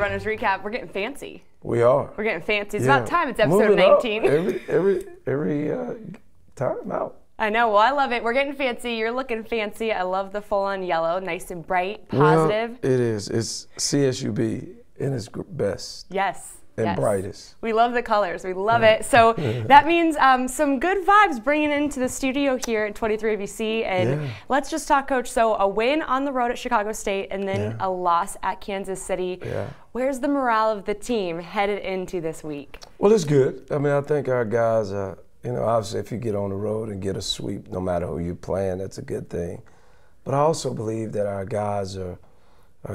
Runners Recap. We're getting fancy. We are. We're getting fancy. It's about time. It's episode 19. Every time out. I know. Well, I love it. We're getting fancy. You're looking fancy. I love the full-on yellow. Nice and bright, positive. Well, it is. It's CSUB in its best. Yes. And brightest. We love the colors. We love it. So that means some good vibes bringing into the studio here at 23ABC. And let's just talk, Coach. So a win on the road at Chicago State and then a loss at Kansas City. Where's the morale of the team headed into this week? Well, it's good. I mean, I think our guys, you know, obviously if you get on the road and get a sweep, no matter who you're playing, that's a good thing. But I also believe that our guys are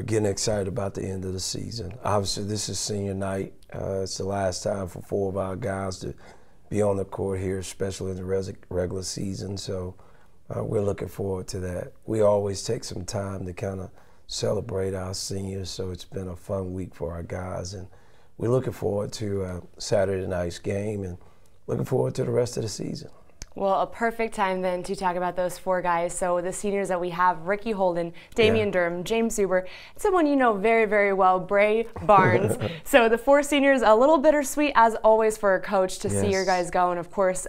getting excited about the end of the season. Obviously, this is senior night. It's the last time for 4 of our guys to be on the court here, especially in the regular season. So we're looking forward to that. We always take some time to kind of celebrate our seniors, so it's been a fun week for our guys. And we're looking forward to Saturday night's game and looking forward to the rest of the season. Well, a perfect time then to talk about those 4 guys. So the seniors that we have, Ricky Holden, Damian Durham, James Zuber, someone you know very, very well, Bray Barnes. So the 4 seniors, a little bittersweet as always for a coach to see your guys go. And of course,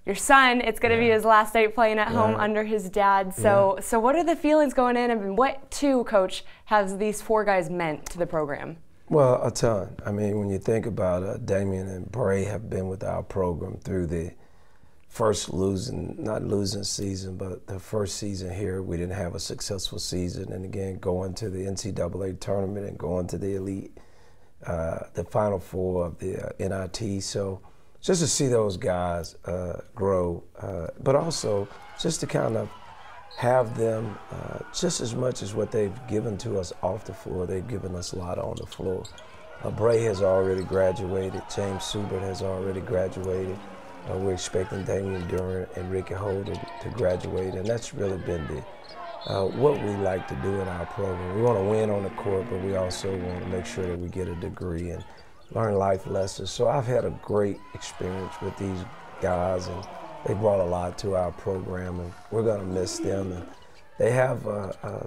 your son, it's going to be his last night playing at home under his dad. So so what are the feelings going in, and what, too, Coach, has these 4 guys meant to the program? Well, a ton. I mean, when you think about it, Damian and Bray have been with our program through the first not losing season, but the first season here, we didn't have a successful season. And again, going to the NCAA tournament and going to the elite, the Final Four of the NIT. So just to see those guys grow, but also just to kind of have them just as much as what they've given to us off the floor, they've given us a lot on the floor. Bray has already graduated. James Zuber has already graduated. We're expecting Damian Durham and Ricky Holden to graduate, and that's really been what we like to do in our program. We want to win on the court, but we also want to make sure that we get a degree and learn life lessons. So I've had a great experience with these guys, and they brought a lot to our program, and we're going to miss them. And they have a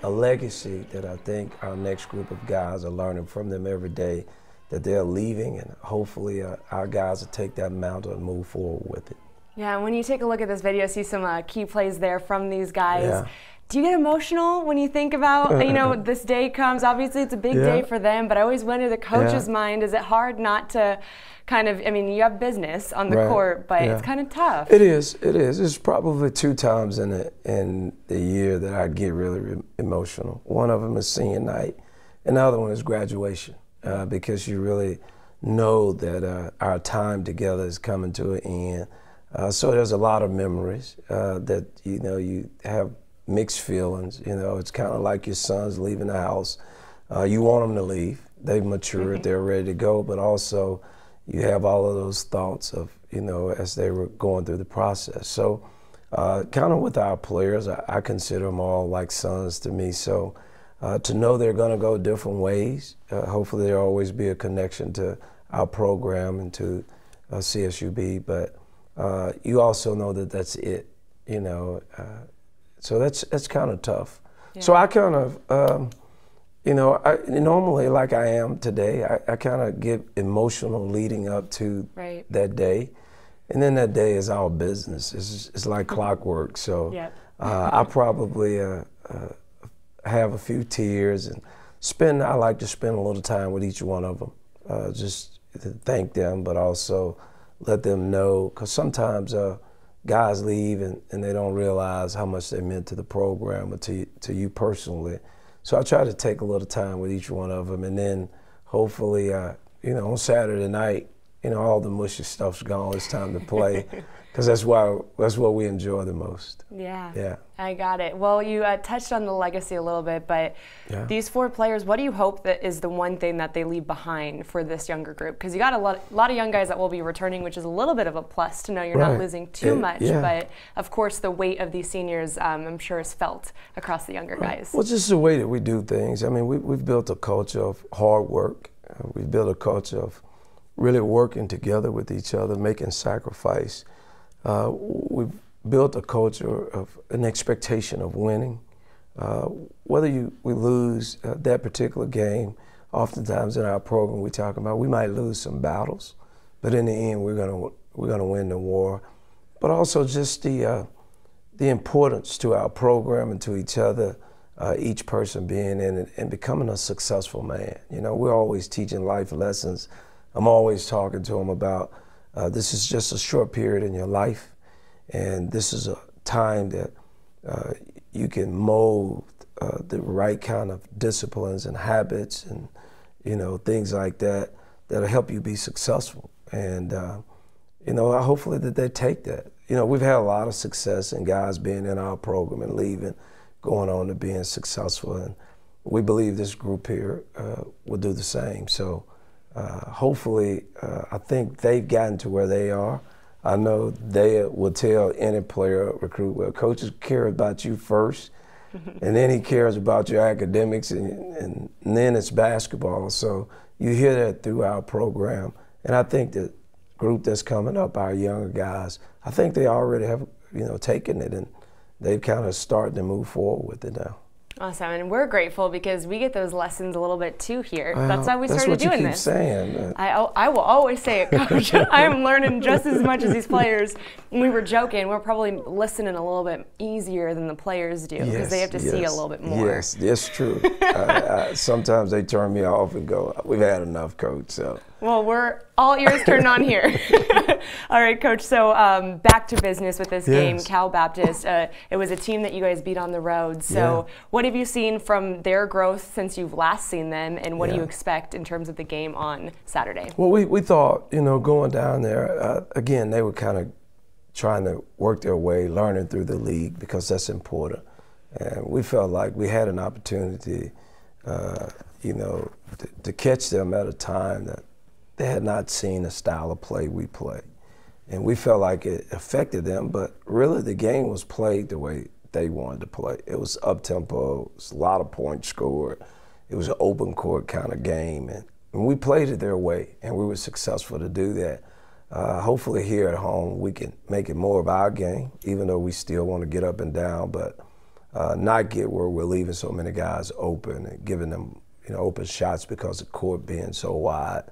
legacy that I think our next group of guys are learning from them every day, that they're leaving, and hopefully our guys will take that mantle and move forward with it. Yeah, and when you take a look at this video, see some key plays there from these guys. Do you get emotional when you think about, you know, this day comes? Obviously, it's a big day for them, but I always wonder the coach's mind, is it hard not to kind of, I mean, you have business on the court, but it's kind of tough. It is, it is. It's probably 2 times in the year that I get really emotional. One of them is senior night, and the other one is graduation. Because you really know that our time together is coming to an end. So there's a lot of memories that, you know, you have mixed feelings. You know, it's kind of like your son's leaving the house. You want them to leave. They've matured, they're ready to go, but also you have all of those thoughts of, you know, as they were going through the process. So kind of with our players, I consider them all like sons to me. So to know they're going to go different ways, hopefully there'll always be a connection to our program and to CSUB, but you also know that that's it, you know. So that's kind of tough. So I kind of, you know, normally like I am today, I kind of get emotional leading up to that day. And then that day is our business. It's like clockwork. So I probably have a few tears and I like to spend a little time with each one of them, just to thank them, but also let them know, because sometimes guys leave and they don't realize how much they meant to the program or to you personally. So I try to take a little time with each one of them, and then hopefully, you know, on Saturday night, you know, all the mushy stuff's gone. It's time to play, because that's what we enjoy the most. Yeah. I got it. Well, you touched on the legacy a little bit, but these 4 players, what do you hope that is the one thing that they leave behind for this younger group? Because you got a lot of young guys that will be returning, which is a little bit of a plus to know you're not losing too much. But of course, the weight of these seniors, I'm sure, is felt across the younger guys. Well, just the way that we do things. I mean, we've built a culture of hard work. We've built a culture of really working together with each other, making sacrifice. We've built a culture of an expectation of winning. whether we lose that particular game, oftentimes in our program we talk about we might lose some battles, but in the end we're gonna win the war. But also just the importance to our program and to each other, each person being in it and becoming a successful man. You know, we're always teaching life lessons. I'm always talking to them about this is just a short period in your life, and this is a time that you can mold the right kind of disciplines and habits and, you know, things like that that'll help you be successful. And, you know, hopefully that they take that. You know, we've had a lot of success in guys being in our program and leaving, going on to being successful. And we believe this group here will do the same. So hopefully, I think they've gotten to where they are. I know they will tell any player, recruit, well, coaches care about you first, and then he cares about your academics, and then it's basketball. So you hear that through our program. And I think the group that's coming up, our younger guys, I think they already have, you know, taken it, and they've kind of started to move forward with it now. Awesome, and we're grateful because we get those lessons a little bit too here. That's why we started doing this. That's what you keep saying. I will always say it, Coach. I'm learning just as much as these players. And we were joking, we're probably listening a little bit easier than the players do because they have to see a little bit more. Yes, that's true. Sometimes they turn me off and go, we've had enough, Coach. So. Well, we're all ears turned on here. All right, Coach, so back to business with this game, Cal Baptist. It was a team that you guys beat on the road. So what have you seen from their growth since you've last seen them, and what do you expect in terms of the game on Saturday? Well, we thought, you know, going down there, again, they were kind of trying to work their way, learning through the league because that's important. And we felt like we had an opportunity, you know, to catch them at a time that they had not seen the style of play we play. And we felt like it affected them, but really the game was played the way they wanted to play. It was up-tempo, it was a lot of points scored. It was an open court kind of game. And we played it their way, and we were successful to do that. Hopefully here at home we can make it more of our game, even though we still want to get up and down, but not get where we're leaving so many guys open and giving them, you know, open shots because the court being so wide,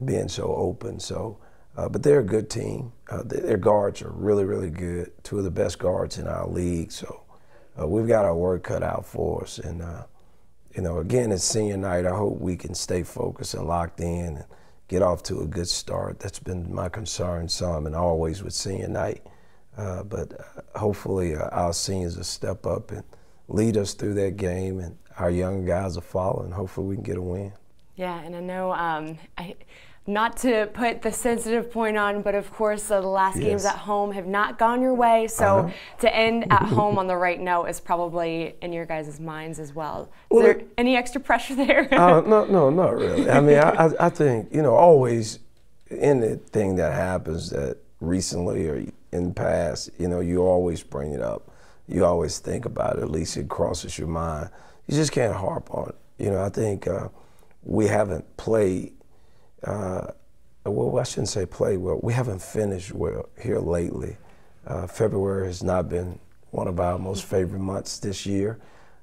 being so open. So, but they're a good team. Their guards are really, really good. Two of the best guards in our league. So we've got our work cut out for us. And, you know, again, it's senior night. I hope we can stay focused and locked in and get off to a good start. That's been my concern some and always with senior night. But hopefully our seniors will step up and lead us through that game, and our young guys will follow, and hopefully we can get a win. Yeah, and I know not to put the sensitive point on, but of course the last games at home have not gone your way. So to end at home on the right note is probably in your guys' minds as well. Is there any extra pressure there? No, not really. I mean, I think, you know, always anything that happens that recently or in the past, you know, you always bring it up. You always think about it. At least it crosses your mind. You just can't harp on it. You know, I think we haven't played. Well, I shouldn't say play well. We haven't finished well here lately. February has not been one of our most favorite months this year.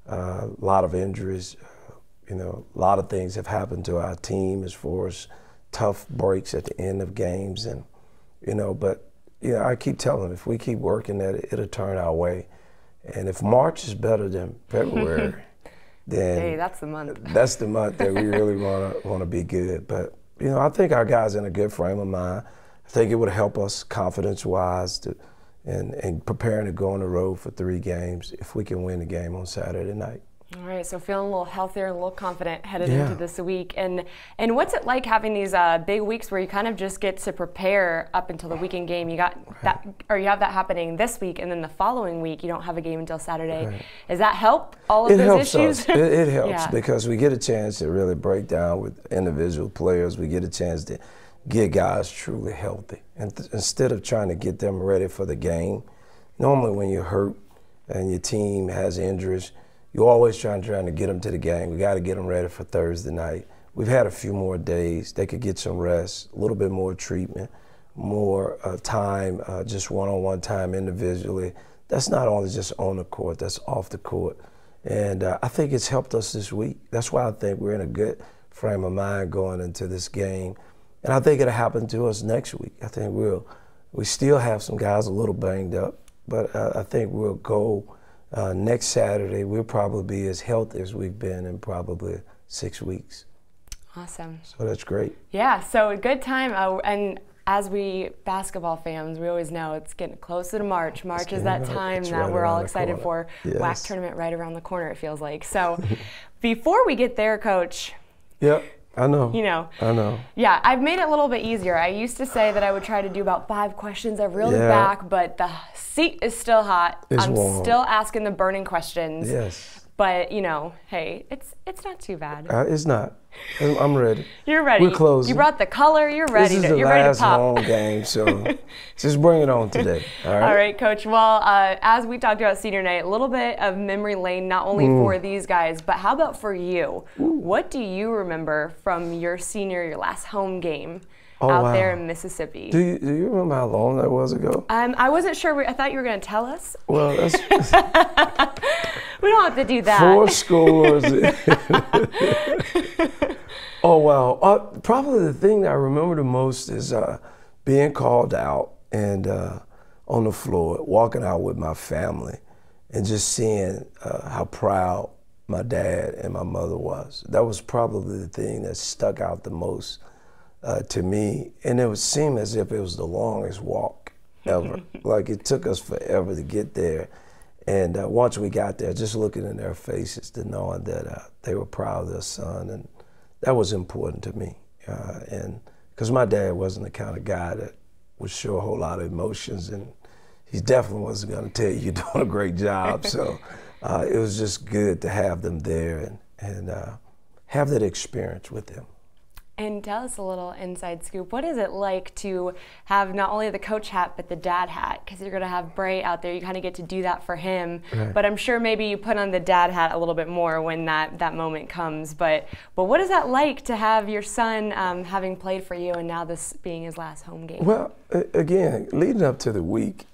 A lot of injuries. You know, a lot of things have happened to our team as far as tough breaks at the end of games, and you know. But you know, I keep telling them if we keep working at it, it'll turn our way. And if March is better than February, then hey, that's the month. That's the month that we really want to be good. But you know, I think our guys are in a good frame of mind. I think it would help us confidence-wise and preparing to go on the road for 3 games if we can win the game on Saturday night. All right, so feeling a little healthier and a little confident headed into this week. And what's it like having these big weeks where you kind of just get to prepare up until the weekend game? You got that, or you have that happening this week, and then the following week you don't have a game until Saturday. Right. Does that help all of those issues? It helps because we get a chance to really break down with individual players. We get a chance to get guys truly healthy, and instead of trying to get them ready for the game. Normally, when you're hurt and your team has injuries, you're always trying to get them to the game. We got to get them ready for Thursday night. We've had a few more days. They could get some rest, a little bit more treatment, more time, just one-on-one time individually. That's not only just on the court, that's off the court. And I think it's helped us this week. That's why I think we're in a good frame of mind going into this game. And I think it'll happen to us next week. I think we still have some guys a little banged up, but I think we'll go next Saturday. We'll probably be as healthy as we've been in probably 6 weeks. Awesome. So that's great. Yeah, so a good time. And as we basketball fans, we always know it's getting closer to March. March is that time that we're all excited for. Yes. WAC tournament right around the corner, it feels like. So before we get there, Coach. Yep, I know. You know. I know. Yeah, I've made it a little bit easier. I used to say that I would try to do about 5 questions. I've reeled it back, but the seat is still hot. I'm warm. still asking the burning questions. Yes. But, you know, hey, it's not too bad. It's not. I'm ready. You're ready. We're closing. You brought the color. You're ready. This is the you're ready to last pop. home game, so just bring it on today. All right. All right, Coach. Well, as we talked about senior night, a little bit of memory lane, not only for these guys, but how about for you? What do you remember from your last home game out there in Mississippi? Do you remember how long that was ago? I wasn't sure. I thought you were going to tell us. Well, that's We don't have to do that. 4 scores. Oh, wow. Probably the thing that I remember the most is being called out and on the floor, walking out with my family and just seeing how proud my dad and my mother was. That was probably the thing that stuck out the most to me. And it would seem as if it was the longest walk ever. Like it took us forever to get there. And once we got there, just looking in their faces to knowing that they were proud of their son, and that was important to me. And because my dad wasn't the kind of guy that would show a whole lot of emotions, and he definitely wasn't going to tell you you're doing a great job. So it was just good to have them there and have that experience with them. And tell us a little inside scoop. What is it like to have not only the coach hat, but the dad hat? Because you're going to have Bray out there. You kind of get to do that for him. Right. But I'm sure maybe you put on the dad hat a little bit more when that moment comes. But what is that like to have your son having played for you and now this being his last home game? Well, again, leading up to the week,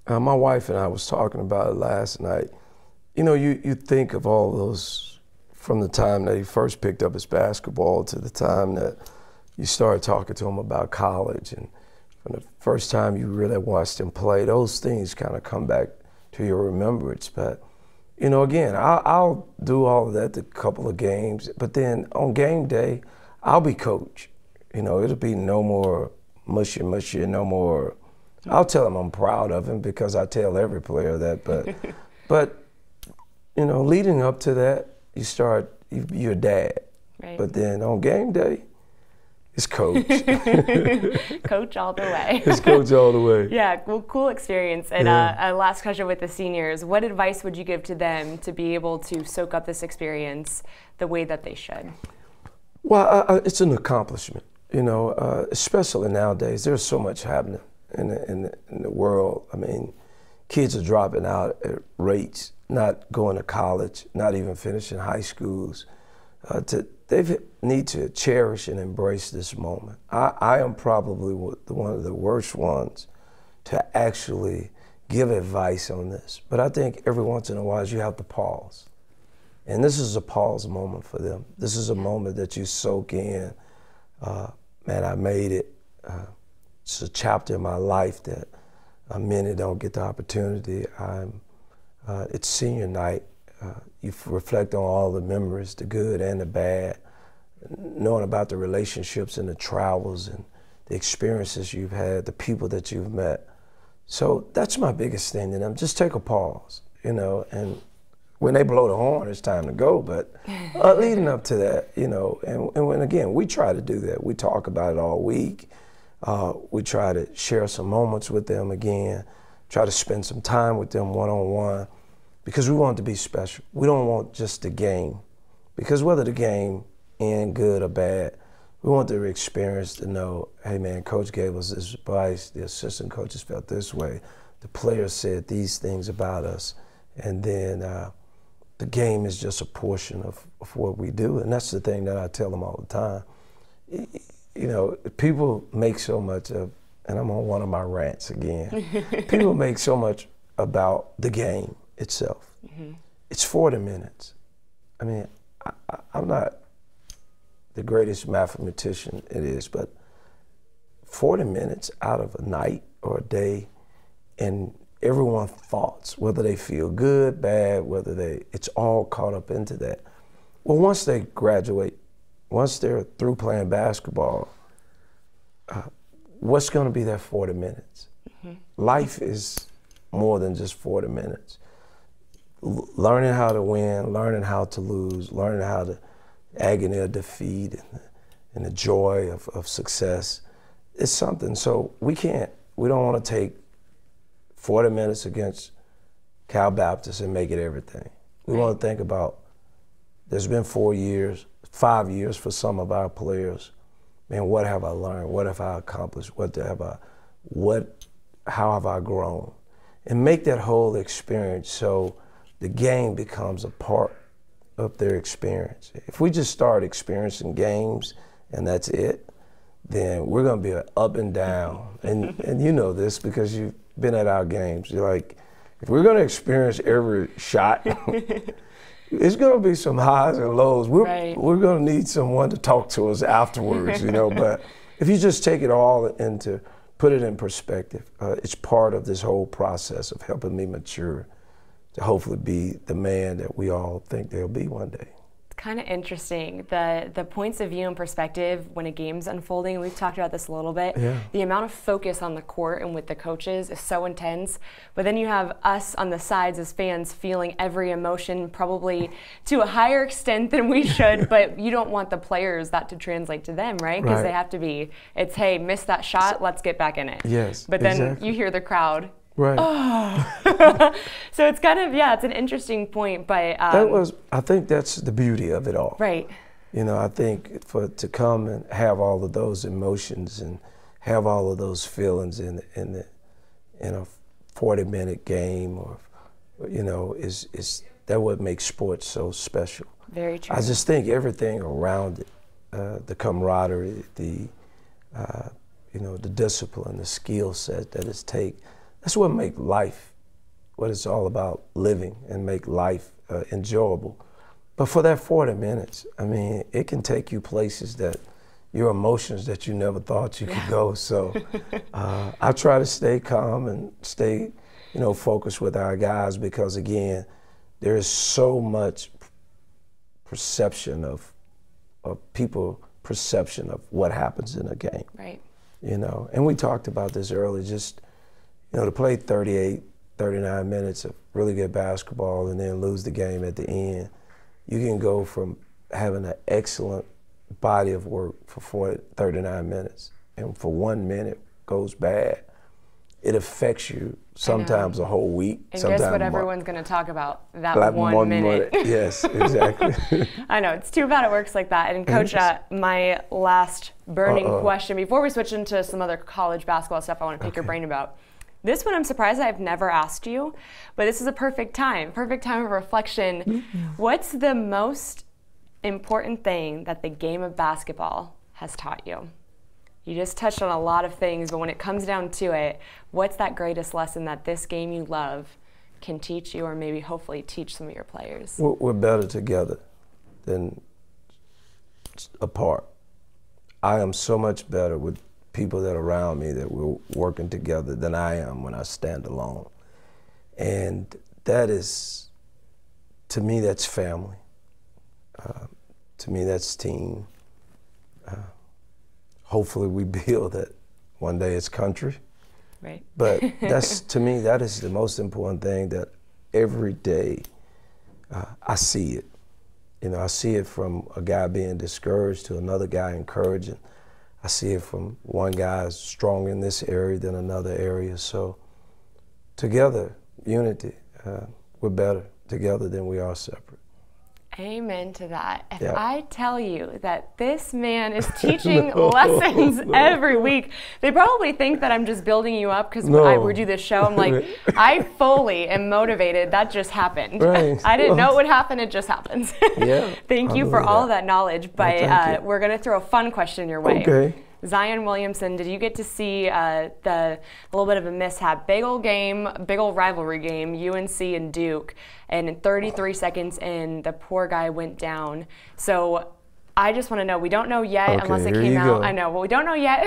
my wife and I was talking about it last night. You know, you think of all those from the time that he first picked up his basketball to the time that you started talking to him about college, and from the first time you really watched him play, those things kind of come back to your remembrance. But, you know, again, I'll do all of that, a couple of games, but then on game day, I'll be coach. You know, it'll be no more mushy, no more. I'll tell him I'm proud of him because I tell every player that, but you know, leading up to that, you're dad. Right. But then on game day, it's coach. Coach all the way. It's coach all the way. Yeah, well, cool experience. And a last question with the seniors. What advice would you give to them to be able to soak up this experience the way that they should? Well, it's an accomplishment, you know, especially nowadays. There's so much happening in the world. I mean, kids are dropping out at rates, not going to college, not even finishing high schools. They need to cherish and embrace this moment. I am probably one of the worst ones to actually give advice on this, but I think every once in a while you have to pause. And this is a pause moment for them. This is a moment that you soak in. Man, I made it. It's a chapter in my life that many don't get the opportunity. It's senior night. You reflect on all the memories, the good and the bad, knowing about the relationships and the travels and the experiences you've had, the people that you've met. So that's my biggest thing to them. Just take a pause, you know, and when they blow the horn, it's time to go. But leading up to that, you know, and when, again, we try to do that. We talk about it all week. We try to share some moments with them again, try to spend some time with them one-on-one, because we want it to be special. We don't want just the game, because whether the game end good or bad, we want their experience to know, hey man, coach gave us this advice, the assistant coaches felt this way, the players said these things about us, and then the game is just a portion of what we do. And that's the thing that I tell them all the time. You know, people make so much of, and I'm on one of my rants again, people make so much about the game itself. Mm-hmm. it's 40 minutes. I mean, I'm not the greatest mathematician it is, but 40 minutes out of a night or a day, and everyone's thoughts, whether they feel good, bad, it's all caught up into that. Well, once they graduate, once they're through playing basketball, what's going to be that 40 minutes? Mm-hmm. Life is more than just 40 minutes. Learning how to win, learning how to lose, learning how to agony of defeat and the joy of success is something. So we don't want to take 40 minutes against Cal Baptist and make it everything. We want to think about, there's been 5 years for some of our players. Man, what have I learned? What have I accomplished? How have I grown? And make that whole experience so the game becomes a part of their experience. If we just start experiencing games and that's it, then we're going to be up and down. And you know this because you've been at our games. You're like, if we're going to experience every shot, it's going to be some highs and lows. We're going to need someone to talk to us afterwards, you know. But if you just take it all into, put it in perspective, it's part of this whole process of helping me mature to hopefully be the man that we all think they'll be one day. It's kind of interesting, the points of view and perspective when a game's unfolding. We've talked about this a little bit. Yeah. The amount of focus on the court and with the coaches is so intense, but then you have us on the sides as fans feeling every emotion probably to a higher extent than we should, but you don't want the players that to translate to them, right? Because they have to be, it's, hey, miss that shot, let's get back in it. Yes, but then you hear the crowd. Right. Oh. So it's kind of, it's an interesting point, but I think that's the beauty of it all. Right. You know, I think to come and have all of those emotions and have all of those feelings in a 40-minute game, or you know, is that what makes sports so special. Very true. I just think everything around it, the camaraderie, the the discipline, the skill set that it takes. That's what makes life, what it's all about, living and make life enjoyable. But for that 40 minutes, I mean, it can take you places that your emotions that you never thought you could go. So I try to stay calm and stay, focused with our guys because, again, there is so much perception of people perception of what happens in a game. Right. And we talked about this earlier, just to play 38, 39 minutes of really good basketball and then lose the game at the end, you can go from having an excellent body of work for 39 minutes, and for 1 minute goes bad, it affects you sometimes a whole week. And guess what everyone's going to talk about? That one minute. Yes, exactly. I know, it's too bad it works like that. And Coach, my last burning question before we switch into some other college basketball stuff I want to pick your brain about. This one I'm surprised I've never asked you, but this is a perfect time of reflection. Mm-hmm. What's the most important thing that the game of basketball has taught you? You just touched on a lot of things, but when it comes down to it, what's that greatest lesson that this game you love can teach you, or maybe hopefully teach some of your players? We're better together than apart. I am so much better with people that are around me that we're working together than I am when I stand alone. And that is, to me, that's family. To me, that's team. Hopefully we build that one day it's country. Right. But that's, to me, that is the most important thing, that every day I see it. I see it from a guy being discouraged to another guy encouraging. I see it from one guy strong in this area than another area. So together, unity, we're better together than we are separate. Amen to that. If I tell you that this man is teaching lessons every week, they probably think that I'm just building you up because we do this show. I'm like, I fully am motivated. That just happened. Right. I didn't know it would happen. It just happens. Yeah. Thank you for all of that knowledge. But we're going to throw a fun question your way. Okay. Zion Williamson, did you get to see a little bit of a mishap? Big old game, big old rivalry game, UNC and Duke, and in 33 seconds in, the poor guy went down. So I just want to know, we don't know yet unless it came out. I know, well, we don't know yet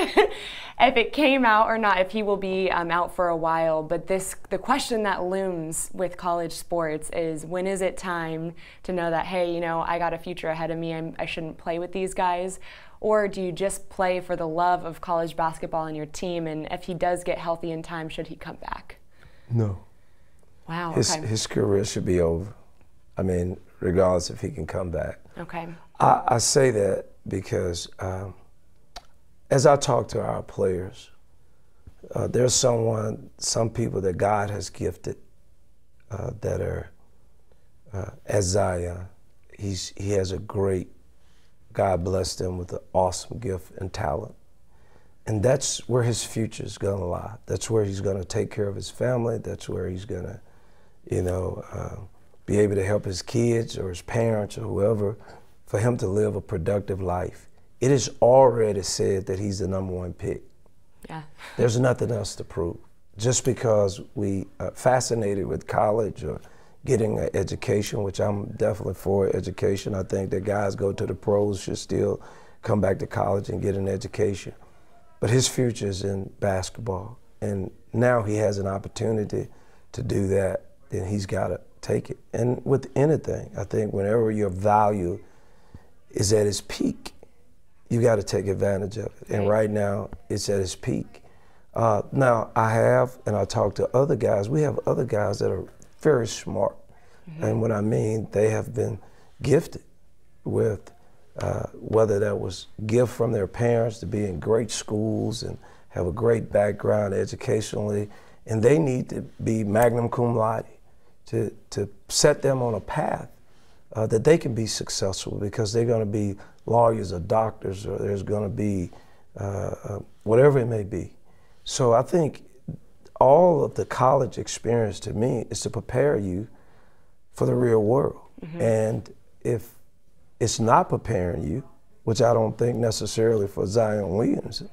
if it came out or not, if he will be out for a while. But the question that looms with college sports is, when is it time to know that, hey, you know, I got a future ahead of me, I shouldn't play with these guys? Or do you just play for the love of college basketball and your team, and if he does get healthy in time, should he come back? No. Wow, His career should be over. I mean, regardless if he can come back. Okay. I say that because as I talk to our players, there's some people that God has gifted that are, as Zion, he has a great, God blessed him with an awesome gift and talent. And that's where his future is going to lie. That's where he's going to take care of his family. That's where he's going to, you know, be able to help his kids or his parents or whoever, for him to live a productive life. It is already said that he's the #1 pick. Yeah. There's nothing else to prove. Just because we are fascinated with college or getting an education, which I'm definitely for education. I think that guys go to the pros should still come back to college and get an education. But his future is in basketball. And now he has an opportunity to do that, then he's got to take it. And with anything, I think whenever your value is at its peak, you got to take advantage of it. And right now, it's at its peak. Now, I talk to other guys. We have other guys that are very smart. Mm-hmm. And what I mean, they have been gifted with, whether that was gift from their parents to be in great schools and have a great background educationally, and they need to be magna cum laude to set them on a path that they can be successful, because they're going to be lawyers or doctors, or there's going to be whatever it may be. So I think all of the college experience to me is to prepare you for the real world. Mm-hmm. And if it's not preparing you, which I don't think necessarily for Zion Williamson,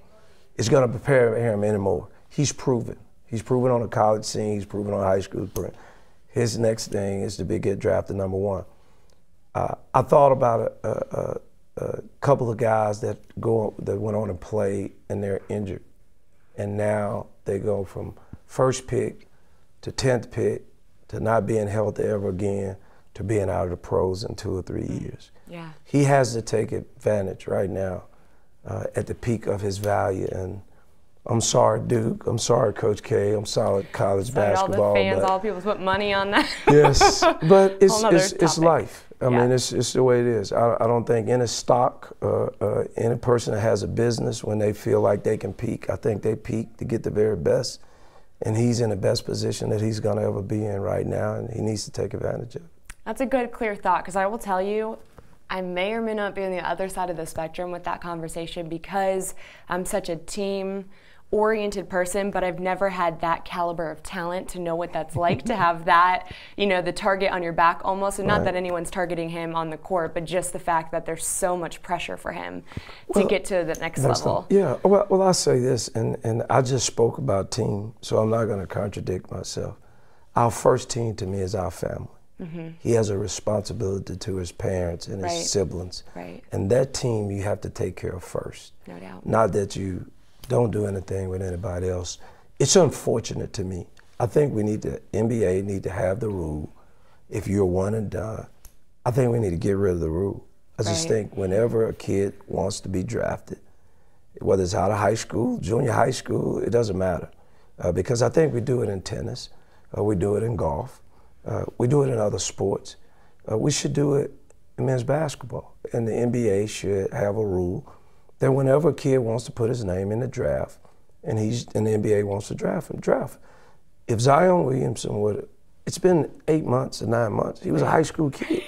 it's going to prepare him anymore. He's proven. He's proven on the college scene. He's proven on high school. His next thing is to get drafted #1. I thought about a couple of guys that went on and played and they're injured, and now they go from first pick to 10th pick to not being healthy ever again to being out of the pros in 2 or 3 years. Yeah. He has to take advantage right now at the peak of his value. And I'm sorry, Duke. I'm sorry, Coach K. I'm sorry, college basketball. All the fans, all people put money on that. Yes, but it's life. I mean, it's the way it is. I don't think any stock, any person that has a business, when they feel like they can peak, I think they peak to get the very best. And he's in the best position that he's going to ever be in right now, and he needs to take advantage of it. That's a good, clear thought, because I will tell you, I may or may not be on the other side of the spectrum with that conversation, because I'm such a team-oriented person, but I've never had that caliber of talent to know what that's like to have that, the target on your back almost. And not that anyone's targeting him on the court, but just the fact that there's so much pressure for him to get to the next level. Well, I'll say this, and I just spoke about team, so I'm not going to contradict myself. Our first team to me is our family. Mm-hmm. He has a responsibility to his parents and his siblings. Right. And that team you have to take care of first. No doubt. Not that you don't do anything with anybody else. It's unfortunate to me. I think NBA need to have the rule, if you're one and done, I think we need to get rid of the rule. I just think whenever a kid wants to be drafted, whether it's out of high school, junior high school, it doesn't matter. Because I think we do it in tennis, we do it in golf, we do it in other sports. We should do it in men's basketball. And the NBA should have a rule that whenever a kid wants to put his name in the draft, and the NBA wants to draft him, draft. If Zion Williamson it's been 8 months or 9 months, he was a high school kid.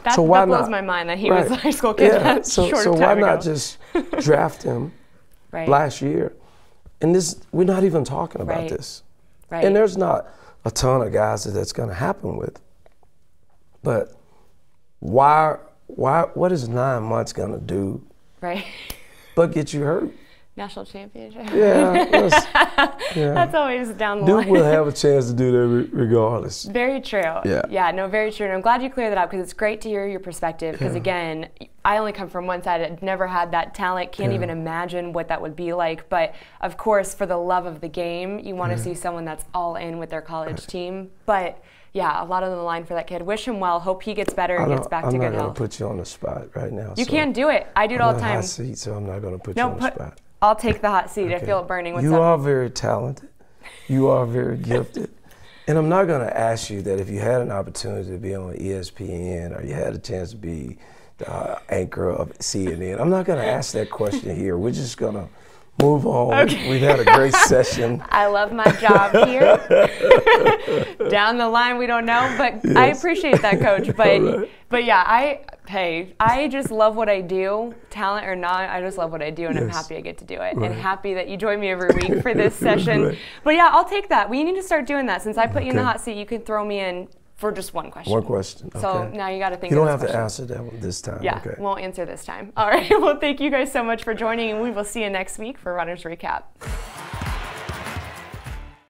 That blows my mind that he was a high school kid. Yeah. So why not just draft him last year? And we're not even talking about this. Right. And there's not a ton of guys that's going to happen with. But what is 9 months going to do? Right. but get you hurt. National championship. Yeah, That's always down the Duke line. will have a chance to do that regardless. Very true. Yeah. No, very true. And I'm glad you cleared that up because it's great to hear your perspective. Because again, I only come from one side. I've never had that talent. Can't even imagine what that would be like. But of course, for the love of the game, you want to see someone that's all in with their college team. But yeah, a lot on the line for that kid. Wish him well. Hope he gets better and gets back to good health. I'm not going to put you on the spot right now. You can't do it. I do it all the time. Hot seat, so I'm not going to put you on the spot. I'll take the hot seat. I feel it burning. What's you up? are very talented. You are very gifted. And I'm not going to ask you that if you had an opportunity to be on ESPN or you had a chance to be the anchor of CNN, I'm not going to ask that question here. We're just going to move on. Okay. We've had a great session. I love my job here. Down the line, we don't know, but yes. I appreciate that, Coach. But yeah, I just love what I do, talent or not. I just love what I do, and I'm happy I get to do it, and happy that you join me every week for this session. But yeah, I'll take that. We need to start doing that. Since I put you in the hot seat, you can throw me in for just one question. One question. So now you got to think. You don't of have to answer that one this time. Yeah, won't answer this time. All right. Well, thank you guys so much for joining, and we will see you next week for Runners Recap.